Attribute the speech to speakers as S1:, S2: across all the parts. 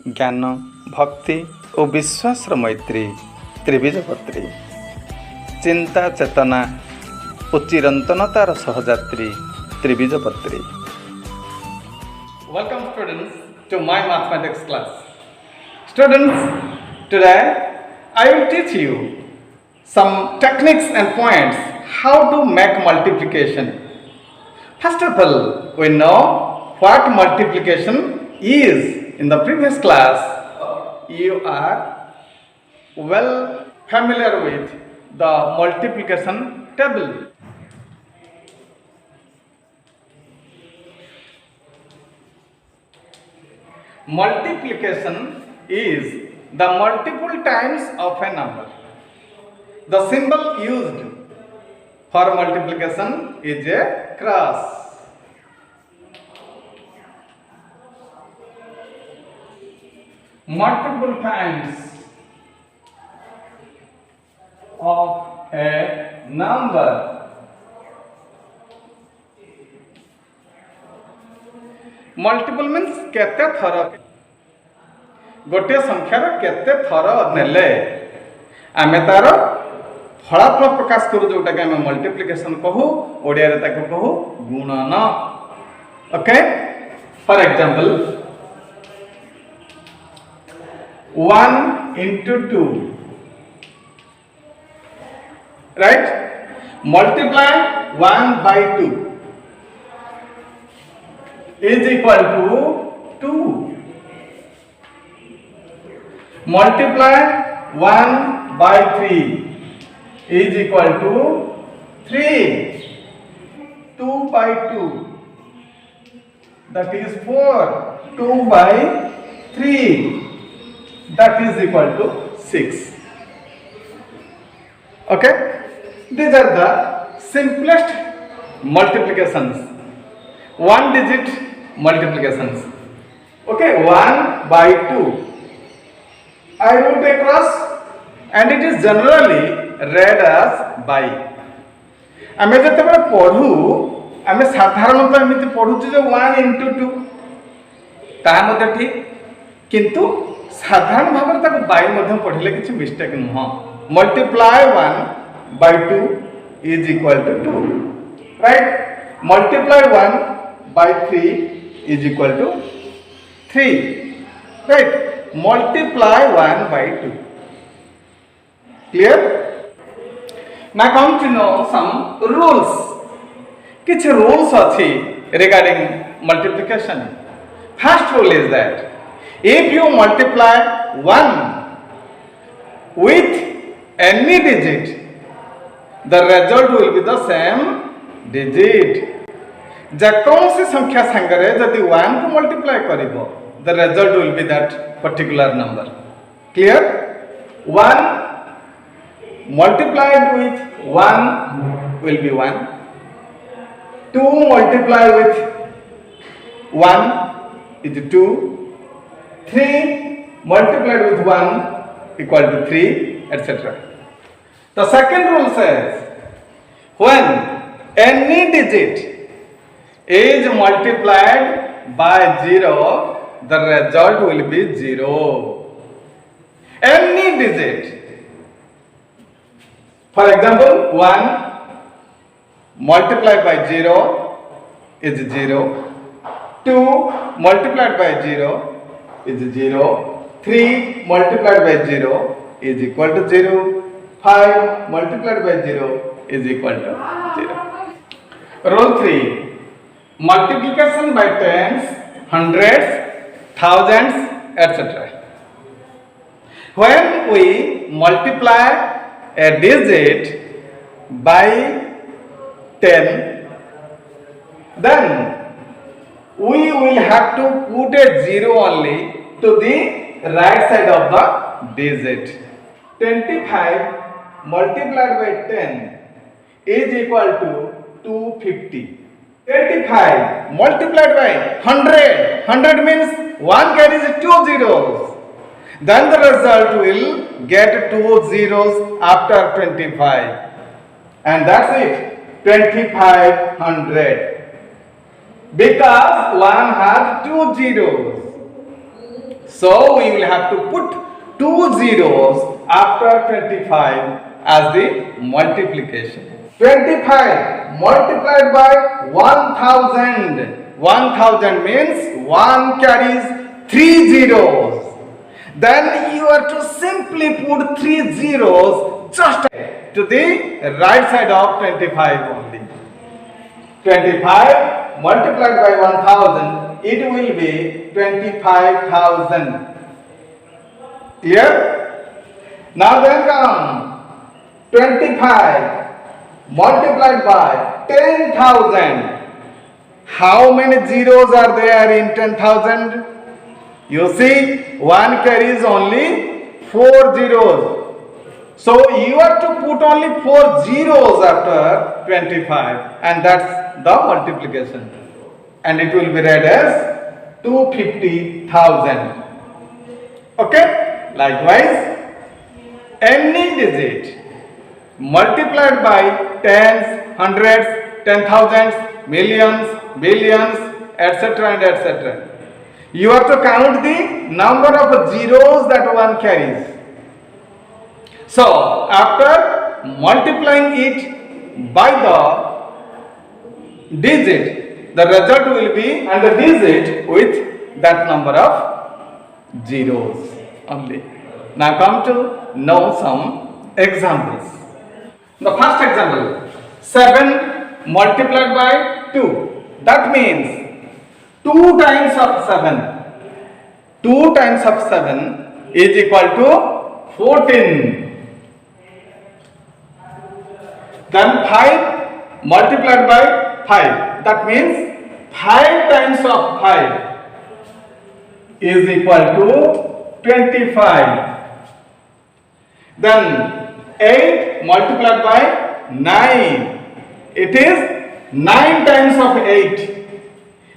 S1: ज्ञान भक्ति और विश्वास मैत्री त्रिबीजपत्री चिंता चेतना और चिरंतनतार सहयात्री त्रिबीजपत्री। Welcome students to my mathematics class. Students, today I will teach you some techniques and points how to make multiplication. First of all, we know what multiplication is. In the previous class, you are well familiar with the multiplication table. Multiplication is the multiple times of a number. The symbol used for multiplication is a cross. Multiple times of a number. Multiple means केते थर गोटे संख्यार केते थर नेले आमे तार फलाफल प्रकाश करू जोटा कि आमे मल्टीप्लिकेशन कहू ओडिया रे ताको कहू गुणन। Okay, for example 1 into 2, right? Multiply 1 by 2 is equal to 2. Multiply 1 by 3 is equal to 3. 2 by 2, that is 4. 2 by 3, that is equal to 6. Okay, these are the simplest multiplications, one digit multiplications. Okay, 1 by 2 I wrote across and it is generally read as by. आमे जते पढ़ू आमे साधारणतः एमिति पढ़ू जे 1 into 2 ता मते ठीक, किंतु साधारण भाव में ताको बाय मध्यम पढ़िले किछि मिस्टेक नुह। Multiply 1 by 2 is equal to 2, right? Multiply 1 by 3 is equal to 3, right? Multiply 1 by 2. Clear? Now come to know some rules. किछि rules अछि regarding multiplication. First rule is that if you multiply 1 with any digit, the result will be the same digit. जेकोसी संख्या संगरे यदि 1 को multiply करिवो, the result will be that particular number. Clear? 1 multiplied with 1 will be 1. 2 multiplied with 1 is 2. 3 multiplied with 1 equal to 3, etc. The second rule says when any digit is multiplied by 0, the result will be 0. Any digit. For example, 1 multiplied by 0 is 0. 2 multiplied by 0 is 0. 3 multiplied by 0 is equal to 0. 5 multiplied by 0 is equal to 0. Rule 3. Multiplication by tens, hundreds, thousands, etc. When we multiply a digit by 10, then we will have to put a 0 only to the right side of the digit. 25 multiplied by 10 is equal to 250. 25 multiplied by 100. 100 means 1 carries 2 zeros. Then the result will get 2 zeros after 25. And that's it. 2500. Because 1 has 2 zeros. So we will have to put two zeros after 25 as the multiplication. 25 multiplied by 1000. 1000 means 1 carries 3 zeros. Then you are to simply put 3 zeros just to the right side of 25 only. 25 multiplied by 1000, it will be 25,000. Clear? Now then come 25 multiplied by 10,000. How many zeros are there in 10,000? You see, 1 carries only 4 zeros. So you have to put only 4 zeros after 25, and that's the multiplication. And it will be read as 250,000. Okay? Likewise, any digit multiplied by tens, hundreds, 10,000s, millions, billions, etc. and etc. You have to count the number of zeros that one carries. So, after multiplying it by the digit, the result will be and the digit with that number of zeros only. Now come to know some examples. The first example, 7 multiplied by 2. That means 2 times of 7. 2 times of 7 is equal to 14. Then 5 multiplied by 5. That means 5 times of 5 is equal to 25. Then 8 multiplied by 9. It is 9 times of 8.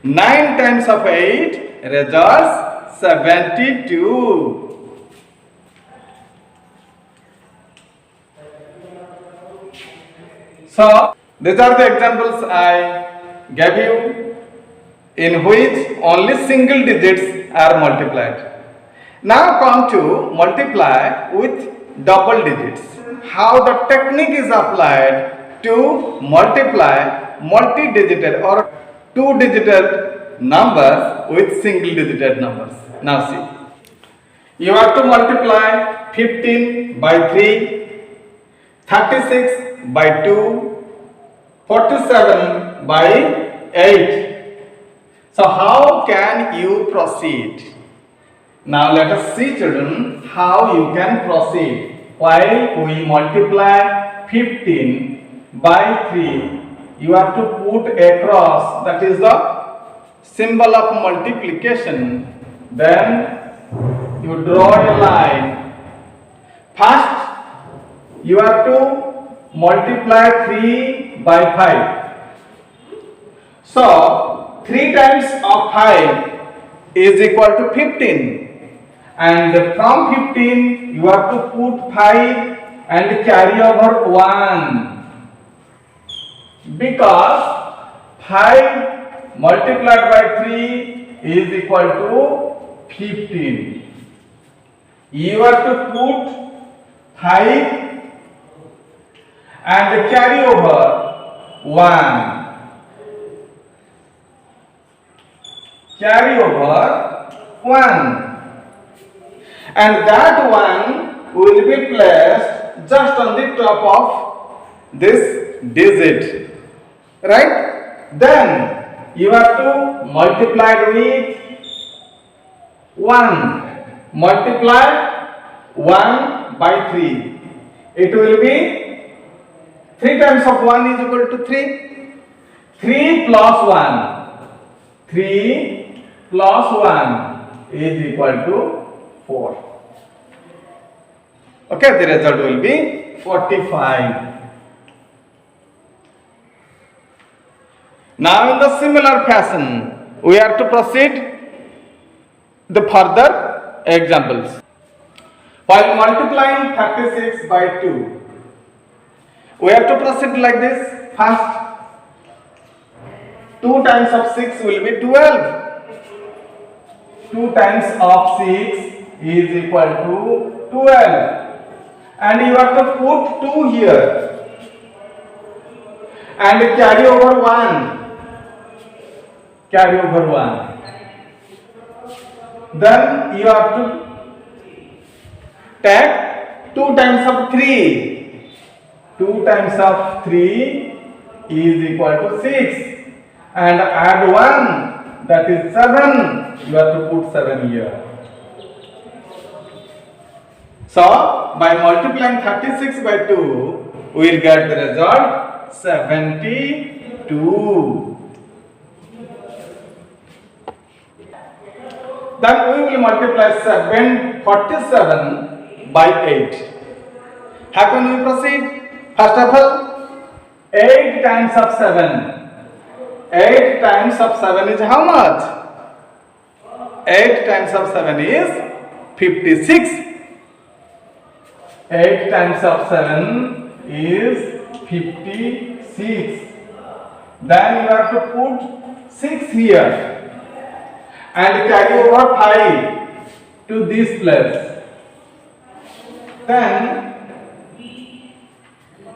S1: 9 times of 8 results 72. So, these are the examples I gave you in which only single digits are multiplied. Now come to multiply with double digits. How the technique is applied to multiply multi-digited or two-digited numbers with single-digited numbers. Now see, you have to multiply 15 by 3, 36 by 2, 47 by 8. So how can you proceed? Now let us see, children, how you can proceed. While we multiply 15 by 3, you have to put a cross, that is the symbol of multiplication. Then you draw a line. First, you have to multiply 3 by 5. So, 3 times of 5 is equal to 15. And from 15, you have to put 5 and carry over 1. Because 5 multiplied by 3 is equal to 15. You have to put 5 and carry over 1. Carry over 1. And that one will be placed just on the top of this digit. Right? Then you have to multiply with 1. Multiply 1 by 3. It will be 3 times of 1 is equal to 3. 3 plus 1. 3 plus 1 is equal to 4. Okay, the result will be 45. Now in the similar fashion, we are to proceed the further examples. While multiplying 36 by 2, we have to proceed like this. First, 2 times of 6 will be 12. 2 times of 6 is equal to 12, and you have to put 2 here and carry over 1. Carry over 1. Then you have to take 2 times of 3. 2 times of 3 is equal to 6, and add 1, that is 7. You have to put 7 here. So by multiplying 36 by 2, we will get the result 72. Then we will multiply 47 by 8. How can we proceed? First of all, 8 times of 7. 8 times of 7 is how much? 8 times of 7 is 56. 8 times of 7 is 56. Then you have to put 6 here and carry over 5 to this place. Then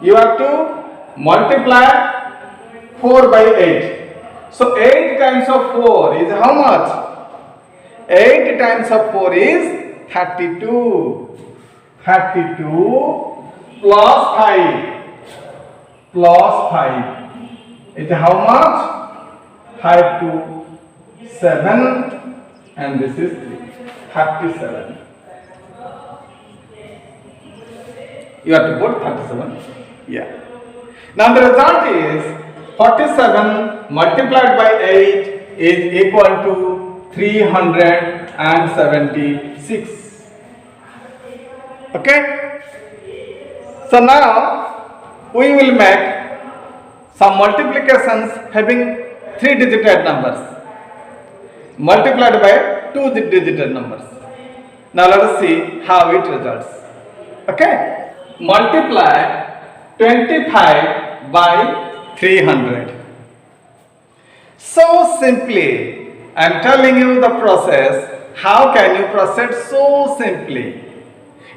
S1: you have to multiply 4 by 8. So 8 times of 4 is how much? 8 times of 4 is 32. 32 plus 5. Plus 5 is how much? 5 to 7, and this is 37. You have to put 37. Yeah. Now the result is 47 multiplied by 8 is equal to 376. Okay. So now we will make some multiplications having 3-digit numbers multiplied by 2-digit numbers. Now let us see how it results. Okay. Multiply 25 by 300. So simply, I am telling you the process. How can you proceed so simply?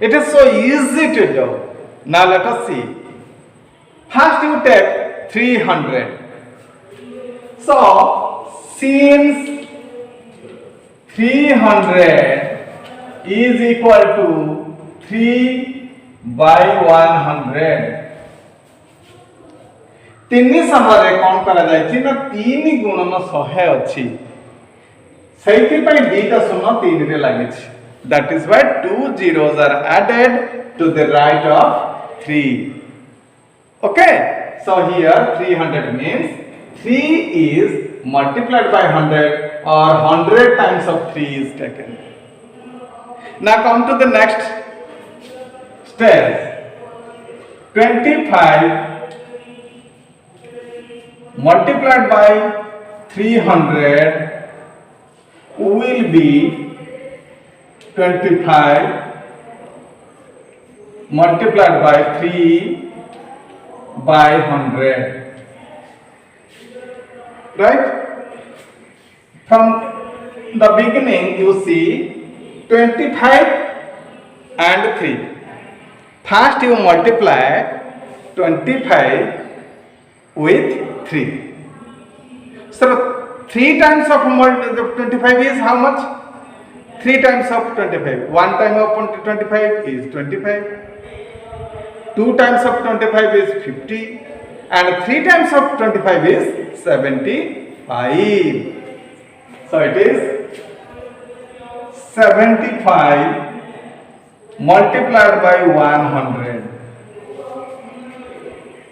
S1: It is so easy to do. Now let us see. First you take 300. So since 300 is equal to 3 by 100, तीन समय कौन करा जायछि ना 3 गुणन 100 अछि, सेहि पई दीटा शून्य 3 रे लागिछि. That is why 2 zeros are added to the right of 3. Okay, so here 300 means 3 is multiplied by 100, or 100 times of 3 is taken. Now come to the next stage. 25 multiplied by 300 will be 25 multiplied by 3 by 100. Right? From the beginning you see 25 and 3. First you multiply 25 with 3. So 3 times of 25 is how much? 3 times of 25. 1 time of 25 is 25. 2 times of 25 is 50. And 3 times of 25 is 75. So it is 75 multiplied by 100.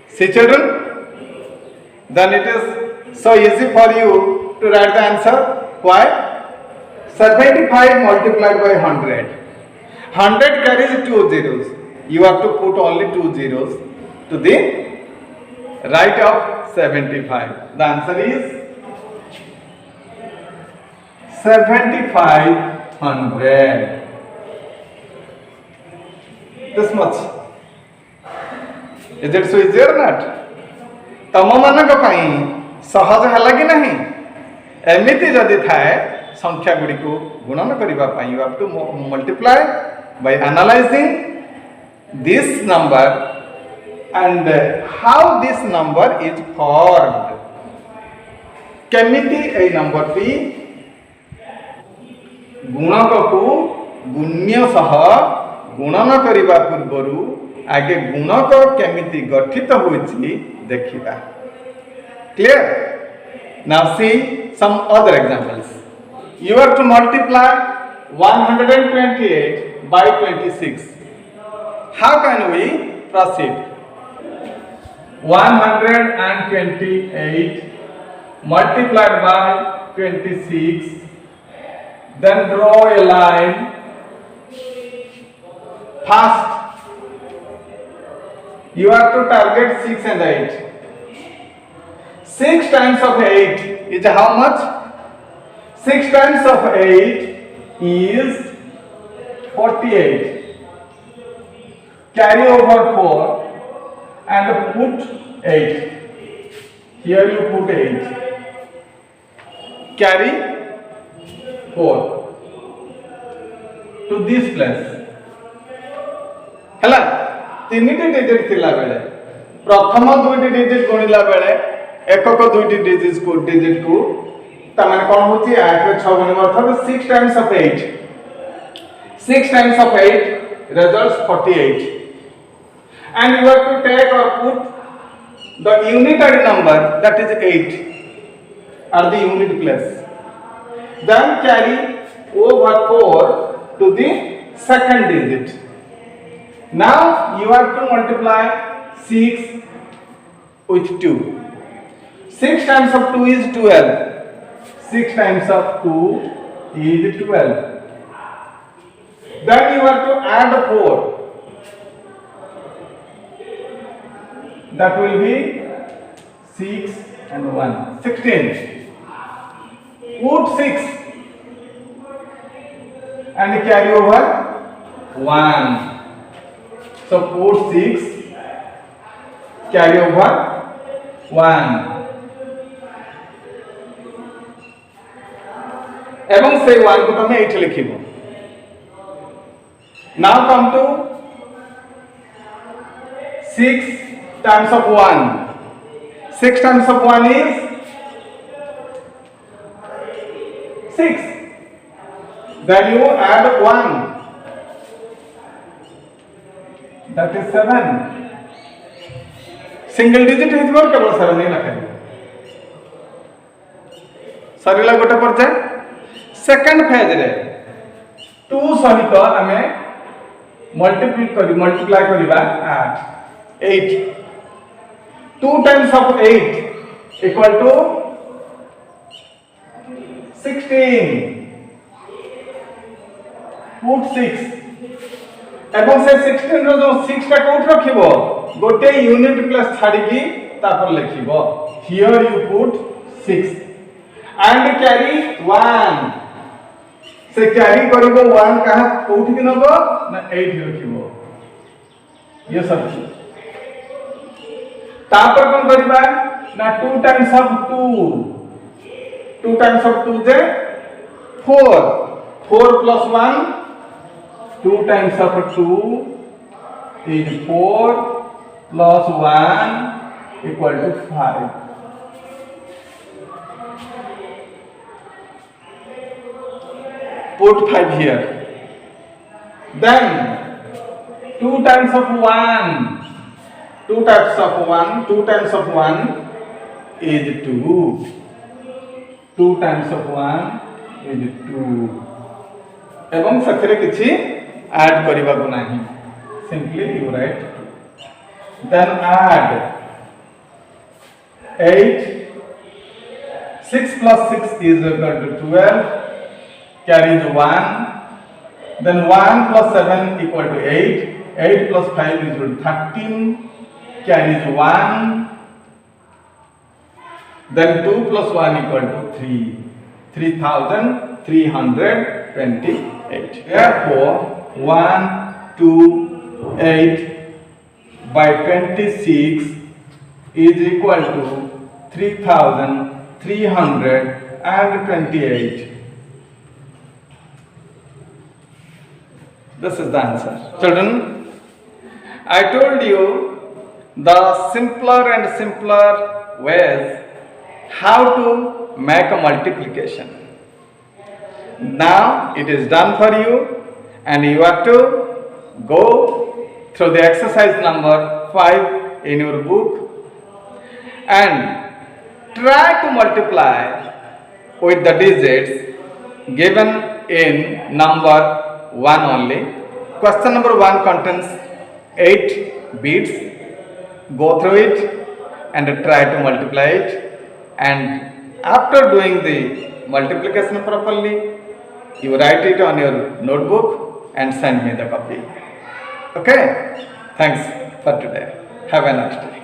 S1: See children? Then it is so easy for you to write the answer. Why? 75 multiplied by 100. 100 carries 2 zeros. You have to put only 2 zeros to the right of 75. The answer is 7500. This much. Is it so easy or not? तम मान सहज है कि नहीं? एमती जदि थाए संख्या गुड़ी को गुणन करबा पई you have to multiply by analyzing this number and how this number is formed. केमिति ए नंबर टी गुणक को गुण्य सह गुणन करबा पूर्वरु आगे गुणक केमिति गठित होछि देखिबा. Clear? Now see some other examples. You have to multiply 128 by 26. How can we proceed? 128 multiplied by 26, then draw a line. First, you have to target 6 and 8. 6 times of 8 is how much? 6 times of 8 is 48. Carry over 4 and put 8. Here you put 8. Carry 4 to this place. हला तीनटी digit थिला बेले प्रथम दुईटी digit गुणिला बेले एकक दुईटी digit को तमाने कोन होची 8 रे 6 गुणिबा अर्थात 6 times of 8. 6 times of 8 results 48. And you have to take or put the unitary number, that is 8, at the unit place. Then carry over 4 to the second digit. Now you have to multiply 6 with 2. 6 times of 2 is 12. 6 times of 2 is 12. Then you have to add 4. That will be 6 and 1. 16. Put 6 and carry over 1. So put 6, carry over 1. एवं से 1 को तुम 8 लिखिबो. Now come to 6 times of 1. 6 times of 1 is 6. Then you add 1. That is 7. Single digit is more केवल 7 नहीं लखे. सरिला गोटे पर्याय. Second phase रे 2 सहित हमें मल्टीप्लाई करिबा 8. 2 times of 8 equal to 16. Put 6. एवं से 16 रो जो 6 टा कोठ रखिबो गोटे यूनिट प्लस छाडी की तापर लिखिबो. Here you put 6 and carry 1. से कैरी करिबो 1 कहा कोठी कि नबो ना 8 रखिबो. ये सब तापर कोन करिबा ना 2 times of 2. 2 times of 2 J 4. 4 plus 1. 2 times of 2 is 4 plus 1 equal to 5. Put 5 here. Then 2 times of 1. 2 times of 1. 2 times of 1 is 2. 2 times of 1 is 2. एवं सखरे किछि ऐड करिबा को नाही. Simply you write 2. Then add 8. 6 plus 6 is equal to 12. Carries 1. Then 1 plus 7 equal to 8. 8 plus 5 is equal to 13. Carries 1. Then 2 plus 1 equal to 3. 3,328. Therefore, 128 by 26 is equal to 3,328. This is the answer. Children, I told you the simpler and simpler ways how to make a multiplication. Now it is done for you, and you have to go through the exercise number 5 in your book and try to multiply with the digits given in number 1 only. Question number 1 contains 8 bits. Go through it and try to multiply it, and after doing the multiplication properly, you write it on your notebook and send me the copy. Okay? Thanks for today. Have a nice day.